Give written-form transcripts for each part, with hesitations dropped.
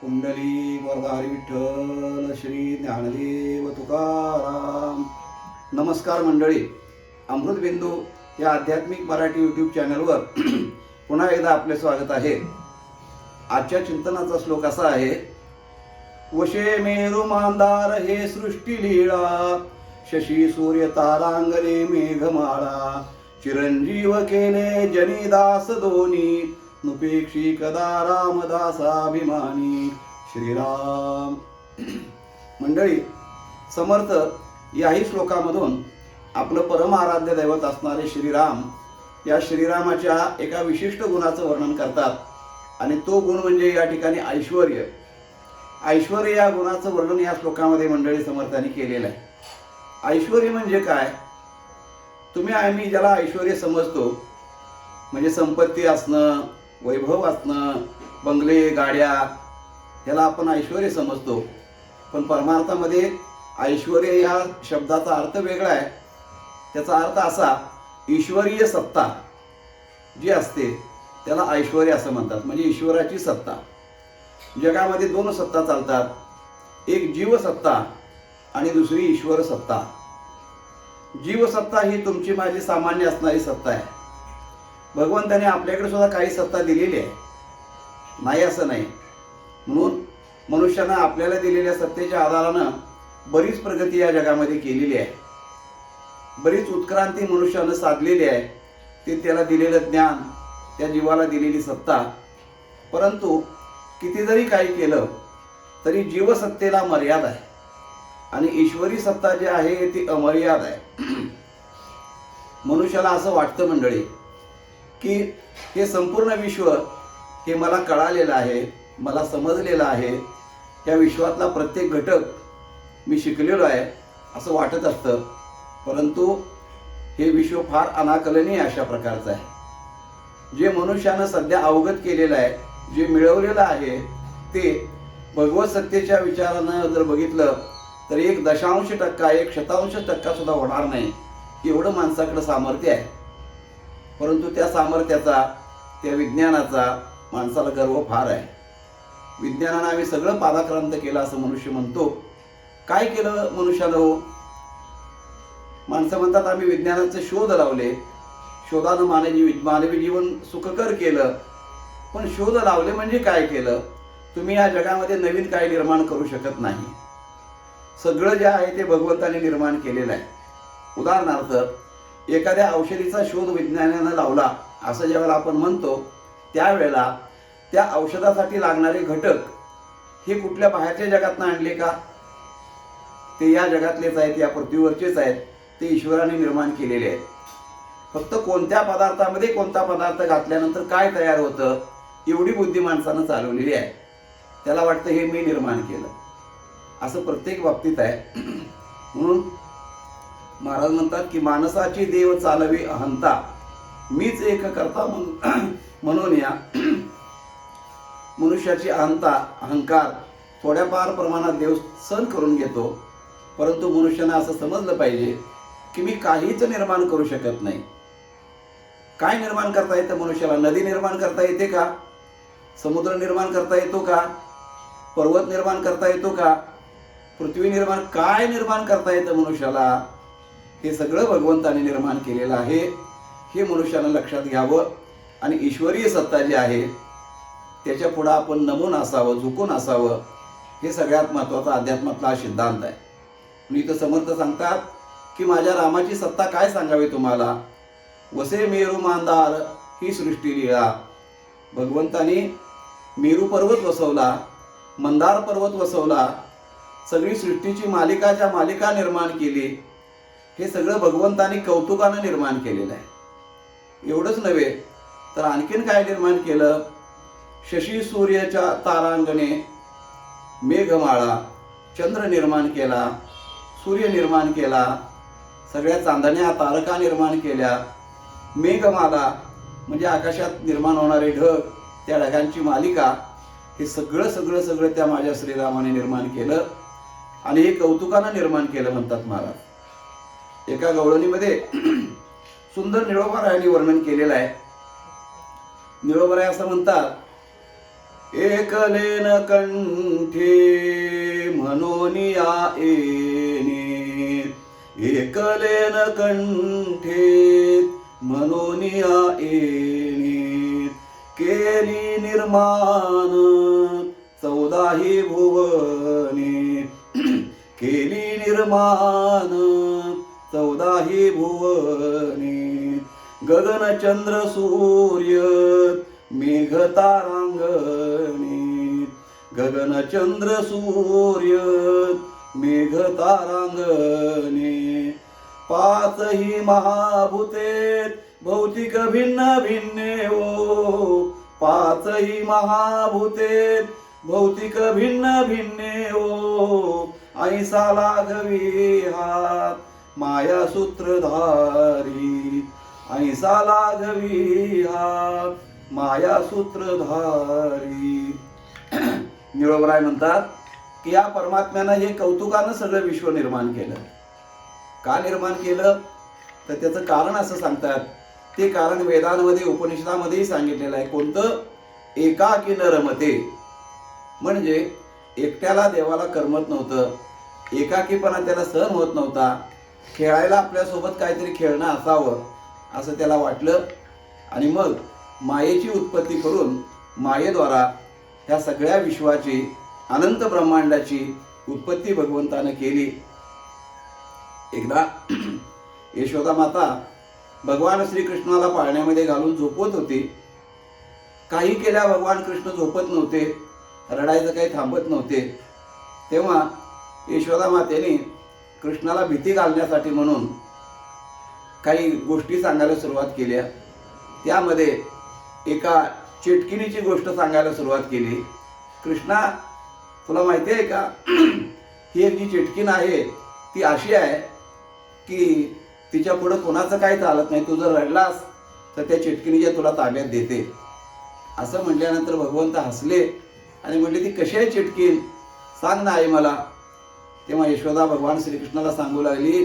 कुंडली वरदारी विठ्ठल श्री ज्ञानदेव तुकाराम. नमस्कार मंडळी, अमृतबिंदू या आध्यात्मिक मराठी यूट्यूब चॅनलवर पुन्हा एकदा आपले स्वागत आहे. आजच्या चिंतनाचा श्लोक असा आहे. वशे मेरु मांदार हे सृष्टी लीळा, शशी सूर्य तारांगणे मेघमाळा, चिरंजीव केले जनीदास दोनी, नुपेक्षी कदा रामदासाभिमानी. श्रीराम. मंडळी, समर्थ याही श्लोकामधून आपलं परम आराध्य दैवत असणारे श्रीराम या श्रीरामाच्या एका विशिष्ट गुणाचं वर्णन करतात. आणि तो गुण म्हणजे या ठिकाणी ऐश्वर्य. ऐश्वर्य या गुणाचं वर्णन या श्लोकामध्ये मंडळी समर्थांनी केलेलं आहे. ऐश्वर्य म्हणजे काय? आम्ही ज्याला ऐश्वर्य समजतो म्हणजे संपत्ती असणं, वैभव असणं, बंगले, गाड्या, ह्याला आपण ऐश्वर्य समजतो. पण परमार्थामध्ये ऐश्वर्य या शब्दाचा अर्थ वेगळा आहे. त्याचा अर्थ असा, ईश्वरीय सत्ता जी असते त्याला ऐश्वर्य असं म्हणतात. म्हणजे ईश्वराची सत्ता. जगामध्ये दोन सत्ता चालतात, एक जीवसत्ता आणि दुसरी ईश्वर सत्ता. जीवसत्ता ही तुमची माझी सामान्य असणारी सत्ता आहे. भगवंताने आपल्याकडे सुद्धा काही सत्ता दिलेली आहे, नाही असं नाही. म्हणून मनुष्यानं आपल्याला दिलेल्या सत्तेच्या आधारानं बरीच प्रगती या जगामध्ये केलेली आहे, बरीच उत्क्रांती मनुष्यानं साधलेली आहे. ते त्याला दिलेलं ज्ञान, त्या जीवाला दिलेली सत्ता. परंतु किती जरी काही केलं तरी जीवसत्तेला मर्यादा आहे आणि ईश्वरी सत्ता जी आहे ती अमर्याद आहे. मनुष्याला असं वाटतं मंडळी की हे संपूर्ण विश्व हे मला कळालेलं आहे, मला समजलेलं आहे, या विश्वातला प्रत्येक घटक मी शिकलेलो आहे असं वाटत असतं. परंतु हे विश्व फार अनाकलनीय अशा प्रकारचं आहे. जे मनुष्यानं सध्या अवगत केलेलं आहे, जे मिळवलेलं आहे, ते भगवत सत्तेच्या विचारानं जर बघितलं तर 0.1% 1/100% सुद्धा होणार नाही, एवढं माणसाकडे सामर्थ्य आहे. परंतु त्या सामर्थ्याचा, त्या विज्ञानाचा माणसाला गर्व फार आहे. विज्ञानानं आम्ही सगळं पादाक्रांत केलं असं मनुष्य म्हणतो. काय केलं मनुष्यानं हो? माणसं म्हणतात आम्ही विज्ञानाचे शोध लावले, शोधानं मानवी जीवन सुखकर केलं. पण शोध लावले म्हणजे काय केलं? तुम्ही या जगामध्ये नवीन काय निर्माण करू शकत नाही. सगळं जे आहे ते भगवंताने निर्माण केलेलं आहे. उदाहरणार्थ, एखाद्या औषधीचा शोध विज्ञानानं लावला असं ज्यावेळेला आपण म्हणतो, त्यावेळेला त्या औषधासाठी लागणारे घटक हे कुठल्या बाहेरच्या जगातनं आणले का? ते या जगातलेच आहेत, या पृथ्वीवरचेच आहेत. ते ईश्वराने निर्माण केलेले आहेत. फक्त कोणत्या पदार्थामध्ये कोणता पदार्थ घातल्यानंतर काय तयार होतं एवढी बुद्धी माणसानं चालवलेली आहे. त्याला वाटतं हे मी निर्माण केलं. असं प्रत्येक बाबतीत आहे. म्हणून महाराज म्हणतात की माणसाची देव चालवी अहंता, मीच एक करता म्हणून या मनुष्याची अहंता, अहंकार थोड्याफार प्रमाणात देव सहन करून घेतो. परंतु मनुष्यानं असं समजलं पाहिजे की मी काहीच निर्माण करू शकत नाही. काय निर्माण करता येतं मनुष्याला? नदी निर्माण करता येते का? समुद्र निर्माण करता येतो का? पर्वत निर्माण करता येतो का? पृथ्वी निर्माण, काय निर्माण करता येतं मनुष्याला? हे सगळं भगवंताने निर्माण केलेलं आहे. हे मनुष्यानं लक्षात घ्यावं. आणि ईश्वरीय सत्ता जी आहे त्याच्या पुढं आपण नमून असावं, झुकून असावं. हे सगळ्यात महत्त्वाचा अध्यात्मातला सिद्धांत आहे. मी इथं समर्थ सांगतात की माझ्या रामाची सत्ता काय सांगावी तुम्हाला? वसे मेरू मांदार ही सृष्टी लीळा. भगवंताने मेरू पर्वत वसवला, मंदार पर्वत वसवला, सगळी सृष्टीची मालिकाच्या मालिका निर्माण केली. हे सगळं भगवंताने कौतुकानं निर्माण केलेलं आहे. एवढंच नव्हे तर आणखीन काय निर्माण केलं? शशी सूर्याच्या तारांगणे मेघमाळा, चंद्र निर्माण केला, सूर्य निर्माण केला, सगळ्या चांदण्या तारका निर्माण केल्या. मेघमाला म्हणजे आकाशात निर्माण होणारे ढग, त्या ढगांची मालिका. हे सगळं सगळं सगळं त्या माझ्या श्रीरामाने निर्माण केलं आणि हे कौतुकानं निर्माण केलं म्हणतात महाराज. एका गवळणीमध्ये सुंदर निळोबारायांनी वर्णन केलेलं आहे. निळोबाराय असं म्हणतात, एकलेन कंठे म्हणून या येणे, एकलेन कंठे म्हणून या येणे, केली निर्माण 14 भुवने, केली निर्माण 14 भुवने, गगन चंद्र सूर्य मेघ तारांगणे, गगन चंद्र सूर्य मेघ तारांगणे, 5 महाभूते भौतिक भिन्न भिन्ने ओ, 5 महाभूते भौतिक भिन्न भिन्ने ओ, ऐसा लाघवी हात माया सूत्रधारी, ऐसा लाघवी हात माया सूत्रधारी. निळोबराय म्हणतात की या परमात्म्यानं हे कौतुकानं सगळं विश्व निर्माण केलं. का निर्माण केलं तर त्याचं कारण असं सांगतात. ते कारण वेदांमध्ये उपनिषदामध्येही सांगितलेलं आहे. कोणतं? एकाकी न रमते, म्हणजे एकट्याला देवाला करमत नव्हतं, एकाकीपणा त्याला सहन होत नव्हता, खेळायला आपल्यासोबत काहीतरी खेळणं असावं असं त्याला वाटलं. आणि मग मायेची उत्पत्ती करून मायेद्वारा ह्या सगळ्या विश्वाची, अनंत ब्रह्मांडाची उत्पत्ती भगवंतानं केली. एकदा यशोदा माता भगवान श्रीकृष्णाला पाळण्यामध्ये घालून झोपवत होती. काही केल्या भगवान कृष्ण झोपत नव्हते, रडायचं काही थांबत नव्हते. तेव्हा यशोदा मातेने कृष्णाला भीती घालण्यासाठी म्हणून काही गोष्टी सांगायला सुरुवात केल्या. त्यामध्ये एका चिटकिनीची गोष्ट सांगायला सुरुवात केली. कृष्णा, तुला माहिती आहे का, ही एक जी चिटकीन आहे ती अशी आहे की तिच्या पुढं कोणाचं काही चालत नाही. तू जर रडलास तर त्या चिटकिनीच्या तुला ताब्यात देते. असं म्हटल्यानंतर भगवंत हसले आणि म्हटले, ती कशी आहे चिटकीन, सांग ना आई मला. तेव्हा यशोदा भगवान श्रीकृष्णाला सांगू लागली,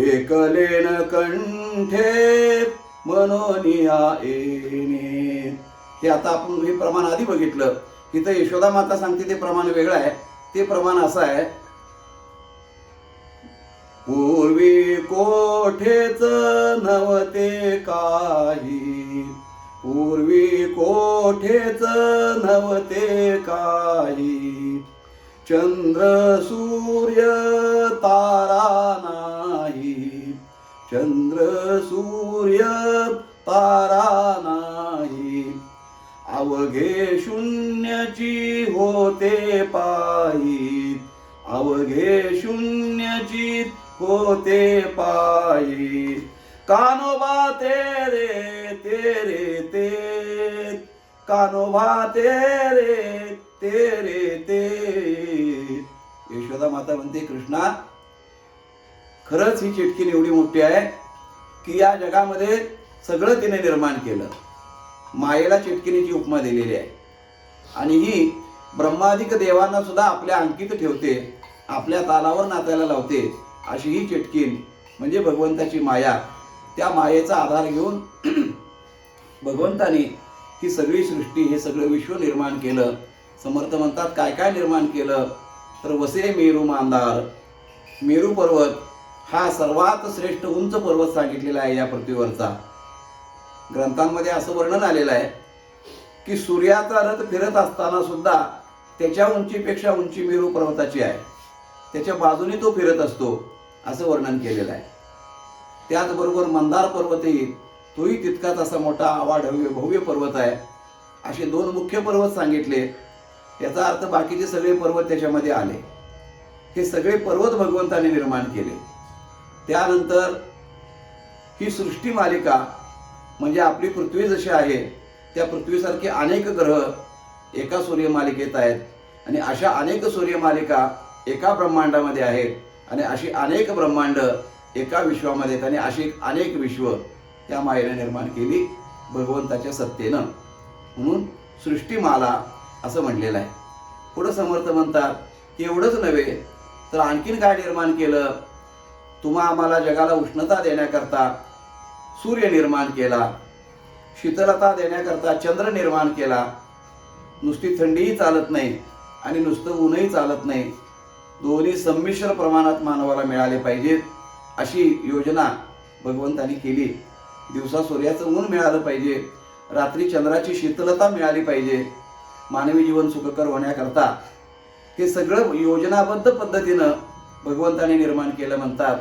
एकलेन कंठे म्हणून या येणे. हे आता आपण हे प्रमाण आधी बघितलं. इथं यशोदा माता सांगते ते प्रमाण वेगळं आहे. ते प्रमाण असं आहे, पूर्वी कोठेच नव्हते काही, पूर्वी कोठेच नव्हते काही, चंद्र सूर्य तारा नाही, चंद्र सूर्य तारा नाही, अवघे शून्याची होते पायी, अवघे शून्याची होते पायी, कानोबा तेरे तेरे ते, कानोबा तेरे तेरे ते. यशोदा माता म्हणते, कृष्णा, खरंच ही चिटकीन एवढी मोठी आहे की या जगामध्ये सगळं तिने निर्माण केलं. मायेला चिटकिनीची उपमा दिलेली आहे आणि ही ब्रह्मादिक देवांना सुद्धा आपल्या अंकित ठेवते, आपल्या तालावर नाचायला लावते. अशी ही चिटकीन म्हणजे भगवंताची माया. त्या मायेचा आधार घेऊन भगवंताने ही सगळी सृष्टी, हे सगळं विश्व निर्माण केलं. समर्थ म्हणतात, काय काय निर्माण केलं तर वसे मेरू मांदार. मेरू पर्वत हा सर्वात श्रेष्ठ उंच पर्वत सांगितलेला आहे या पृथ्वीवरचा. ग्रंथांमध्ये असं वर्णन आलेलं आहे की सूर्याचा रथ फिरत असताना सुद्धा त्याच्या उंचीपेक्षा उंची मेरू पर्वताची आहे, त्याच्या बाजूने तो फिरत असतो असं वर्णन केलेलं आहे. त्याचबरोबर मंदार पर्वतही तोही तितकाच असा मोठा आवाढव्य भव्य पर्वत आहे. असे 2 मुख्य पर्वत सांगितले. याचा अर्थ बाकीचे सगळे पर्वत त्याच्यामध्ये आले. हे सगळे पर्वत भगवंताने निर्माण केले. त्यानंतर ही सृष्टी मालिका म्हणजे आपली पृथ्वी जशी आहे त्या पृथ्वीसारखे अनेक ग्रह एका सूर्यमालिकेत आहेत आणि अशा अनेक सूर्यमालिका एका ब्रह्मांडामध्ये आहेत आणि अशी अनेक ब्रह्मांड एका विश्वामध्ये आहेत आणि अशी अनेक विश्व त्या मायेने निर्माण केली भगवंताच्या सत्तेनं. म्हणून सृष्टीमाला असं म्हटलेलं आहे. पुढं समर्थ म्हणतात की एवढंच नव्हे तर आणखीन काय निर्माण केलं. तुम्हा आम्हाला जगाला उष्णता देण्याकरता सूर्य निर्माण केला, शीतलता देण्याकरता चंद्र निर्माण केला नुसती थंडीही चालत नाही आणि नुसतं ऊनही चालत नाही. दोन्ही संमिश्र प्रमाणात मानवाला मिळाले पाहिजेत अशी योजना भगवंतानी केली. दिवसा सूर्याचं ऊन मिळालं पाहिजे, रात्री चंद्राची शीतलता मिळाली पाहिजे. मानवी जीवन सुखकर होण्याकरता हे सगळं योजनाबद्ध पद्धतीनं भगवंताने निर्माण केलं म्हणतात.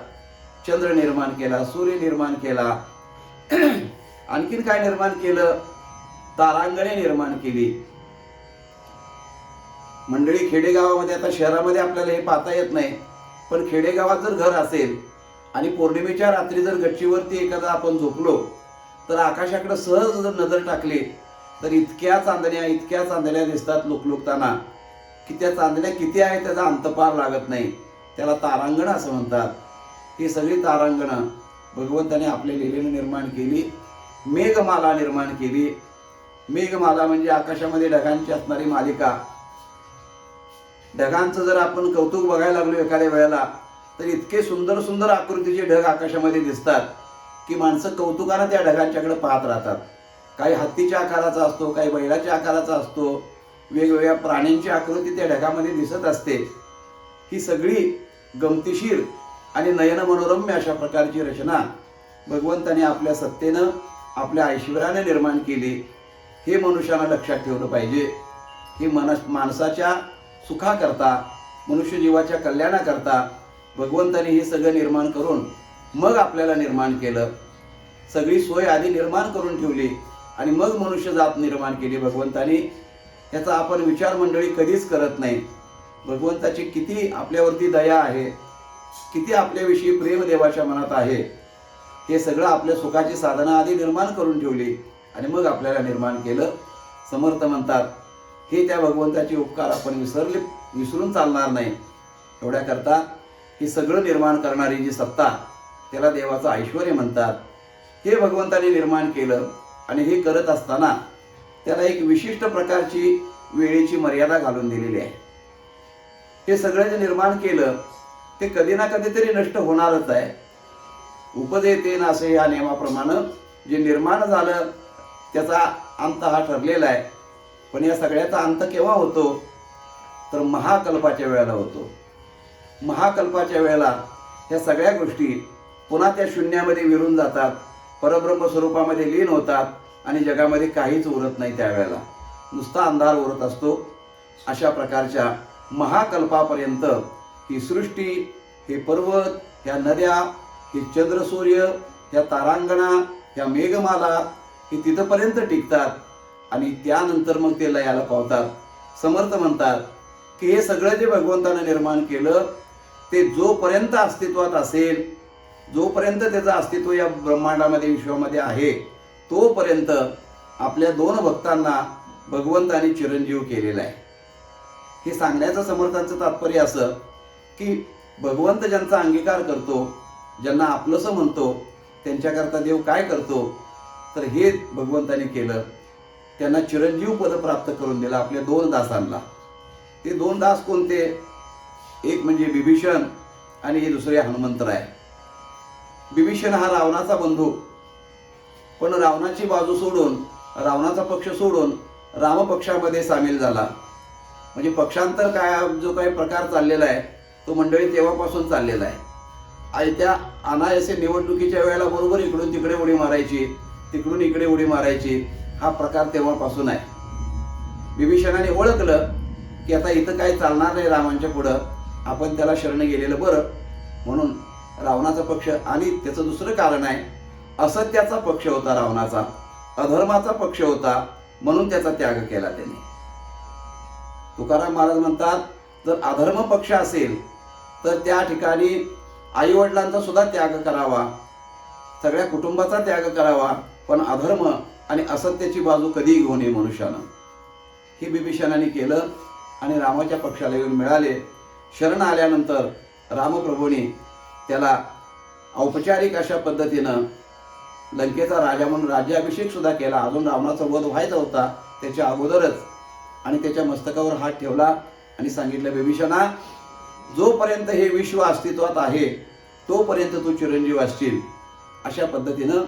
चंद्र निर्माण केला, सूर्य निर्माण केला, आणखीन काय निर्माण केलं? तारांगणे निर्माण केली. मंडळी, खेडेगावामध्ये, आता शहरामध्ये आपल्याला हे पाहता येत नाही, पण खेडेगावात जर घर असेल आणि पौर्णिमेच्या रात्री जर गच्चीवरती एखादा आपण झोपलो तर आकाशाकडे सहज जर नजर टाकली तर इतक्या चांदण्या दिसतात लोकलोकताना की त्या चांदण्या किती आहेत त्याचा अंतपार लागत नाही. त्याला तारांगण असं म्हणतात. ही सगळी तारांगणं भगवंताने आपल्या लीलेने निर्माण केली. मेघमाला निर्माण केली. मेघमाला म्हणजे आकाशामध्ये ढगांची असणारी मालिका. ढगांचं जर आपण कौतुक बघायला लागलो एखाद्या वेळेला तर इतके सुंदर सुंदर आकृतीचे ढग आकाशामध्ये दिसतात की माणसं कौतुकानं त्या ढगांच्याकडे पाहत राहतात. काही हत्तीच्या आकाराचा असतो, काही बैलाच्या आकाराचा असतो, वेगवेगळ्या प्राण्यांची आकृती त्या ढगामध्ये दिसत असते. ही सगळी गमतीशीर आणि नयन मनोरम्य अशा प्रकारची रचना भगवंताने आपल्या सत्तेनं, आपल्या ऐश्वर्याने निर्माण केली. हे मनुष्याला लक्षात ठेवलं पाहिजे. ही माणसाच्या सुखाकरता, मनुष्य जीवाच्या कल्याणाकरता भगवंताने हे सगळं निर्माण करून मग आपल्याला निर्माण केलं. सगळी सोय आधी निर्माण करून ठेवली आणि मग मनुष्य जात निर्माण केली भगवंताने. याचा आपण विचार मंडळी कधीच करत नाही. भगवंताची किती आपल्यावरती दया आहे, किती आपल्याविषयी प्रेम देवाच्या मनात आहे. हे सगळं आपल्या सुखाची साधनं आधी निर्माण करून ठेवली आणि मग आपल्याला निर्माण केलं. समर्थ म्हणतात, हे त्या भगवंताचे उपकार आपण विसरून चालणार नाही. एवढ्याकरता हे सगळं निर्माण करणारी जी सत्ता त्याला देवाचं ऐश्वर्य म्हणतात. हे भगवंताने निर्माण केलं आणि हे करत असताना त्याला एक विशिष्ट प्रकारची वेळेची मर्यादा घालून दिलेली आहे. हे सगळं जे निर्माण केलं ते कधी ना कधीतरी नष्ट होणारच आहे. उपदेते नासे या नियमाप्रमाणे जे निर्माण झालं त्याचा अंत हा ठरलेला आहे. पण या सगळ्याचा अंत केव्हा होतो तर महाकल्पाच्या वेळेला होतो. महाकल्पाच्या वेळेला ह्या सगळ्या गोष्टी पुन्हा त्या शून्यामध्ये विरून जातात, परब्रह्म स्वरूपामध्ये लीन होतात आणि जगामध्ये काहीच उरत नाही. त्यावेळेला नुसता अंधार उरत असतो. अशा प्रकारच्या महाकल्पापर्यंत ही सृष्टी, हे पर्वत, ह्या नद्या, हे चंद्र सूर्य, ह्या तारांगणा, ह्या मेघमाला हे तिथपर्यंत टिकतात आणि त्यानंतर मग ते लयाला पावतात. समर्थ म्हणतात की हे सगळं जे भगवंतानं निर्माण केलं ते जोपर्यंत अस्तित्वात असेल, जोपर्यंत त्याचं अस्तित्व या ब्रह्मांडामध्ये, विश्वामध्ये आहे, तोपर्यंत आपल्या दोन भक्तांना भगवंताने चिरंजीव केलेला आहे. हे सांगण्याचं समर्थांचं तात्पर्य असं की भगवंत ज्यांचा अंगीकार करतो, ज्यांना आपलंसं म्हणतो, त्यांच्याकरता देव काय करतो तर हे भगवंताने केलं. त्यांना चिरंजीव पद प्राप्त करून दिलं आपल्या दोन दासांना. ते दोन दास कोणते? एक म्हणजे बिभीषण आणि हे दुसरे हनुमंतराय. बिभीषण हा रावणाचा बंधू, पण रावणाची बाजू सोडून, रावणाचा पक्ष सोडून रामपक्षामध्ये सामील झाला. म्हणजे पक्षांतर काय जो काही प्रकार चाललेला आहे तो मंडळी तेव्हापासून चाललेला आहे. आणि त्या अनायासे निवडणुकीच्या वेळेला बरोबर इकडून तिकडे उडी मारायची, तिकडून इकडे उडी मारायची, हा प्रकार तेव्हापासून आहे. बिभीषणाने ओळखलं की आता इथं काही चालणार नाही रामांच्या पुढं, आपण त्याला शरण गेलेलं बरं. म्हणून रावणाचा पक्ष, आणि त्याचं दुसरं कारण आहे, असत्याचा पक्ष होता रावणाचा, अधर्माचा पक्ष होता, म्हणून त्याचा त्याग केला त्याने. तुकाराम महाराज म्हणतात, जर अधर्म पक्ष असेल तर त्या ठिकाणी आईवडिलांचा सुद्धा त्याग करावा, सगळ्या कुटुंबाचा त्याग करावा, पण अधर्म आणि असत्याची बाजू कधीही घेऊ नये मनुष्यानं. हे बिभीषणाने केलं आणि रामाच्या पक्षाला येऊन मिळाले. शरण आल्यानंतर रामप्रभूंनी त्याला औपचारिक अशा पद्धतीनं लंकेचा राजा म्हणून राज्याभिषेक सुद्धा केला. अजून रावणाचा वध व्हायचा होता त्याच्या अगोदरच, आणि त्याच्या मस्तकावर हात ठेवला आणि सांगितलं, बिभीषणा, जोपर्यंत हे विश्व अस्तित्वात आहे तोपर्यंत तू चिरंजीव असशील. अशा पद्धतीनं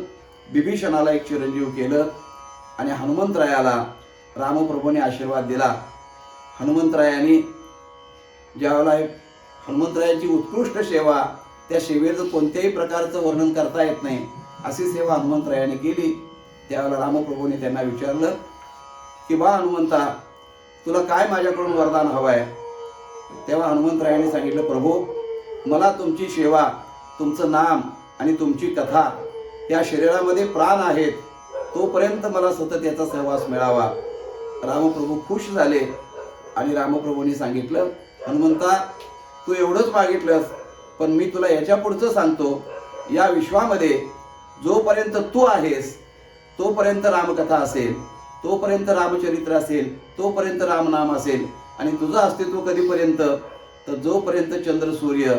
बिभीषणाला एक चिरंजीव केलं आणि हनुमंतरायाला रामप्रभूने आशीर्वाद दिला. हनुमंतरायांनी ज्यावेळेला हनुमंतरायांची उत्कृष्ट सेवा, त्या सेवेचं कोणत्याही प्रकारचं वर्णन करता येत नाही अशी सेवा हनुमंतरायाने केली. त्यावेळेला रामप्रभूने त्यांना विचारलं की बा हनुमंता, तुला काय माझ्याकडून वरदान हवं आहे? तेव्हा हनुमंतरायाने सांगितलं, प्रभू मला तुमची सेवा, तुमचं नाम आणि तुमची कथा या शरीरामध्ये प्राण आहेत, तोपर्यंत मला सतत याचा सहवास मिळावा. रामप्रभू खुश झाले आणि रामप्रभूंनी सांगितलं, हनुमंता तू एवढंच मागितलंस, पण मी तुला याच्या पुढचं सांगतो. या विश्वामध्ये जोपर्यंत तू आहेस तोपर्यंत रामकथा असेल, तोपर्यंत रामचरित्र असेल, तोपर्यंत रामनाम असेल. आणि तुझं अस्तित्व कधीपर्यंत? तर जोपर्यंत चंद्र सूर्य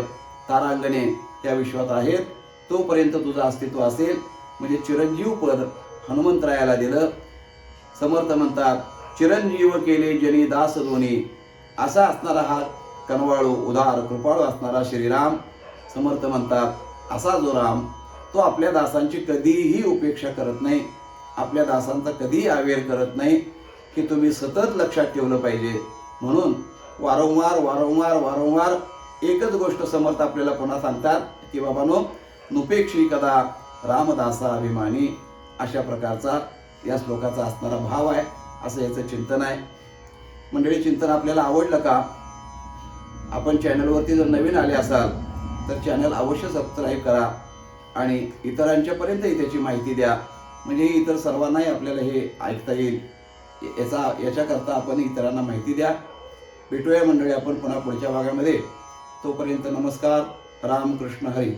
तारांगणे त्या विश्वात आहेत तोपर्यंत तुझं अस्तित्व असेल. म्हणजे चिरंजीव पद हनुमंतरायाला दिलं. समर्थ म्हणतात, चिरंजीव केले जनी दास दोन्ही. असा असणारा हा कनवाळू उदार कृपाळू असणारा श्रीराम. समर्थ म्हणतात, असा जो राम तो आपल्या दासांची कधीही उपेक्षा करत नाही, आपल्या दासांचा कधीही आवेर करत नाही, की तुम्ही सतत लक्षात ठेवलं पाहिजे. म्हणून वारंवार वारंवार वारंवार एकच गोष्ट समर्थ आपल्याला पुन्हा सांगतात की बाबांनो, नुपेक्षी कदा रामदासा अभिमानी. अशा प्रकारचा या श्लोकाचा असणारा भाव आहे, असं याचं चिंतन आहे. मंडळी, चिंतन आपल्याला आवडलं का? आपण चॅनलवरती जर नवीन आले असाल तर चॅनल अवश्य सबस्क्राईब करा आणि इतरांच्यापर्यंतही त्याची माहिती द्या, म्हणजे इतर सर्वांनाही आपल्याला हे ऐकता येईल. याच्याकरता आपण इतरांना माहिती द्या. भेटूया मंडळी आपण पुन्हा पुढच्या भागामध्ये. तोपर्यंत नमस्कार. रामकृष्ण हरी.